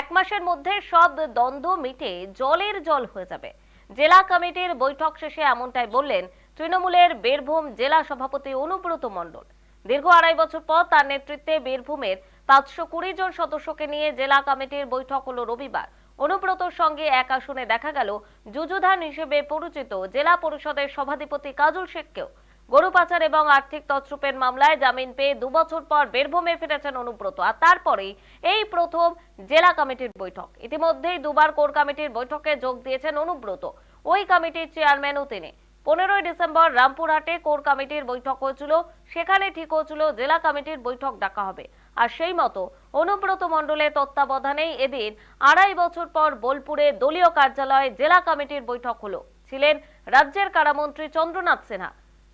এক মাসের মধ্যে সব দ্বন্দ্ব মিটে জলের জল হয়ে যাবে। জেলা কমিটির বৈঠক শেষে এমনটাই বললেন তৃণমূলের বীরভূম জেলা সভাপতি অনুব্রত মণ্ডল। দীর্ঘ 2.5 বছর পর তার নেতৃত্বে বীরভূমের 520 জন সদস্যকে নিয়ে জেলা কমিটির বৈঠক হলো রবিবার। অনুব্রতর সঙ্গে এক আসনে দেখা গেল যুযুধান হিসেবে পরিচিত জেলা পরিষদের সভাধিপতি কাজল শেখকেও। গরু পাচার এবং আর্থিক তছরূপের মামলায় জামিন পেয়ে 2 বছর পর বীরভূমে ফিরেছেন অনুব্রত। আর তারপরেই এই প্রথম জেলা কমিটির বৈঠক। ইতিমধ্যেই দুবার কোর কমিটির বৈঠকে যোগ দিয়েছেন অনুব্রত। ওই কমিটির চেয়ারম্যানও তিনি। 15 ডিসেম্বর রামপুরহাটে কোর কমিটির বৈঠক হয়েছিল। সেখানে ঠিক হয়েছিল জেলা কমিটির বৈঠক ডাকা হবে। আর সেই মতো অনুব্রত মণ্ডলের তত্ত্বাবধানেই এদিন 2.5 বছর পর বোলপুরে দলীয় কার্যালয়ে জেলা কমিটির বৈঠক হলো। ছিলেন রাজ্যের কারামন্ত্রী চন্দ্রনাথ সিনহা,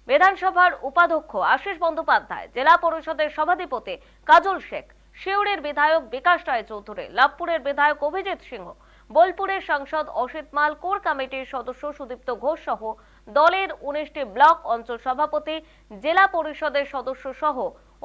বিধানসভার উপাধ্যক্ষ আশিস বন্দ্যোপাধ্যায়, জেলা পরিষদের সভাধিপতি কাজল শেখ, শিউরের বিধায়ক বিকাশ রায় চৌধুরী, লাভপুরের বিধায়ক অভিজিৎ সিংহ, বোলপুরের সাংসদ অসিত মাল, কোর কমিটির সদস্য সুদীপ্ত ঘোষ সহ দলের 19টি ব্লক অঞ্চল সভাপতি, জেলা পরিষদের সদস্য সহ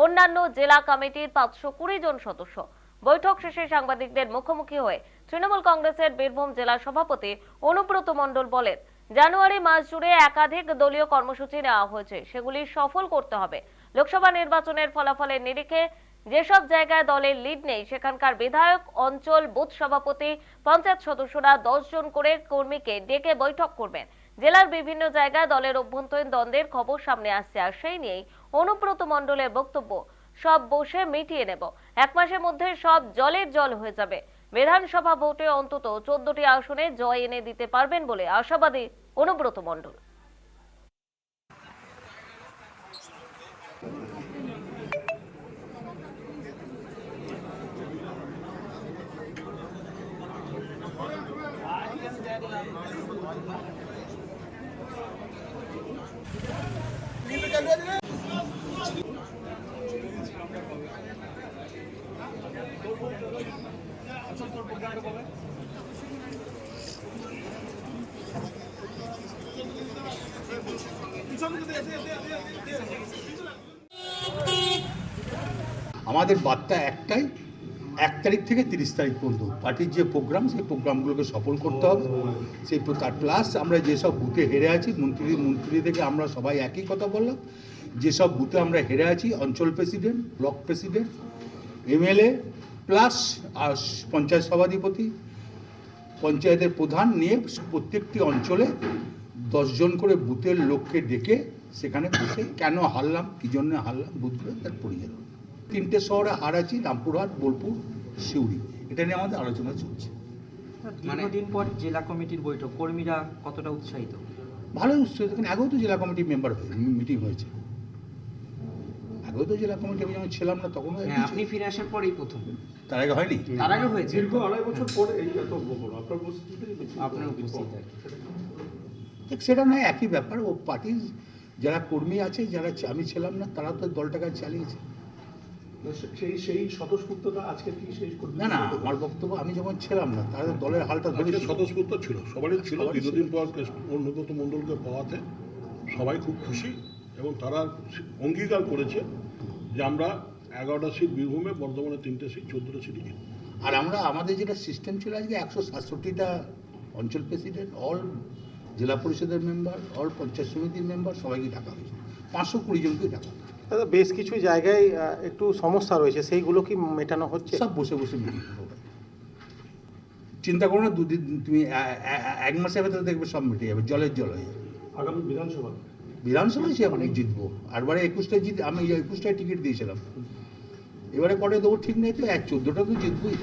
অন্যান্য জেলা কমিটির 520 জন সদস্য। বৈঠক শেষে সাংবাদিকদের মুখোমুখি হয়ে তৃণমূল কংগ্রেসের বীরভূম জেলা সভাপতি অনুব্রত মণ্ডল বলেন, জানুয়ারি মাস জুড়ে একাধিক দলীয় কর্মসূচি নেওয়া হয়েছে, সেগুলি সফল করতে হবে। লোকসভা নির্বাচনের ফলাফলের নিরিখে যেসব জায়গায় দলের লিড নেই সেখানকার বিধায়ক, অঞ্চল বুথ সভাপতি, পঞ্চায়েত সদস্যরা 10 জন করে কর্মীকে ডেকে বৈঠক করবেন। জেলার বিভিন্ন জায়গায় দলের অভ্যন্তরীণ দ্বন্দ্বের খবর সামনে আসছে, আর সেই নিয়েই অনুব্রত মণ্ডলের বক্তব্য, সব বসে মিটিয়ে নেব, 1 মাসের মধ্যে সব জলের জল হয়ে যাবে। বিধানসভা ভোটে অন্তত 14টি আসনে জয় এনে দিতে পারবেন বলে আশাবাদী অনুব্রত মণ্ডল। আমাদের বার্তা একটাই, 1 তারিখ থেকে 30 তারিখ পর্যন্ত পার্টির যে প্রোগ্রাম, সেই প্রোগ্রামগুলোকে সফল করতে হবে। সেই তার প্লাস আমরা যেসব বুথে হেরে আছি, মন্ত্রী থেকে আমরা সবাই একই কথা বললাম, যেসব বুথে আমরা হেরে আছি, অঞ্চল president, block president, MLA plus panchayat সভাধিপতি, পঞ্চায়েতের প্রধান নিয়ে প্রত্যেকটি অঞ্চলে 10 জন করে বুথের লোককে ডেকে সেখানে বসে কেন হারলাম, কী জন্য হারলাম, বুথগুলো তার পরিচালনা। 3টে শহরে হার আছি, রামপুরহাট, বোলপুর, সিউড়ি। এটা নিয়ে আমাদের আলোচনা চলছে। দীর্ঘদিন পর জেলা কমিটির বৈঠক, কর্মীরা কতটা উৎসাহিত? ভালোই উৎসাহিত। আগেও তো জেলা কমিটির মেম্বার মিটিং হয়েছে, আগেও তো জেলা কমিটি আমি যখন ছিলাম না তখন। আপনি ফিরে আসার পরেই প্রথম? তার আগে হয়নি? তার আগে হয়েছে। দীর্ঘ 2.5 বছর পরে এই এত আপনার উপস্থিতি, আপনার উপস্থিত দেখ, সেটা নয়, একই ব্যাপার। ও পার্টির যারা কর্মী আছে, যারা আমি ছিলাম না, তারা তো দলটাকে চালিয়েছে। সেই স্বতঃস্ফূর্ততা আজকে কি শেষ করবে? না, আমার বক্তব্য, আমি যখন ছিলাম না তারা দলের হালটা ধরে। স্বতঃস্ফূর্ত ছিল, সবারই ছিল। দীর্ঘদিন পর অনুব্রত মণ্ডলকে পাওয়াতে সবাই খুব খুশি এবং তারা অঙ্গীকার করেছে যে আমরা 11টা সিট বীরভূমে, বর্ধমানে 3টে সিট, 14টা সিট জিতব। আর আমরা আমাদের যেটা সিস্টেম ছিল আজকে 167টা অঞ্চল প্রেসিডেন্ট, অল জেলা পরিষদের মেম্বার, অল পঞ্চায়েত সমিতির মেম্বার, সবাইকে ডাকা হয়েছে। 520 জনকেই ডাকা হয়েছে। দাদা, বেশ কিছু জায়গায় একটু সমস্যা রয়েছে, সেইগুলো কি মেটানো হচ্ছে? সব বসে বসে মিটিং হবে। চিন্তা করো না, দুদিন তুমি 1 মাসের ভেতরে দেখবে সব মিটে যাবে, জলের জল হয়ে যাবে। আগামী বিধানসভায় সে অনেক জিতবো। আরবারে 21টায় আমি 21টায় টিকিট দিয়েছিলাম, এবারে কটা দেবো ঠিক নেই, তো 14টা তো জিতবই।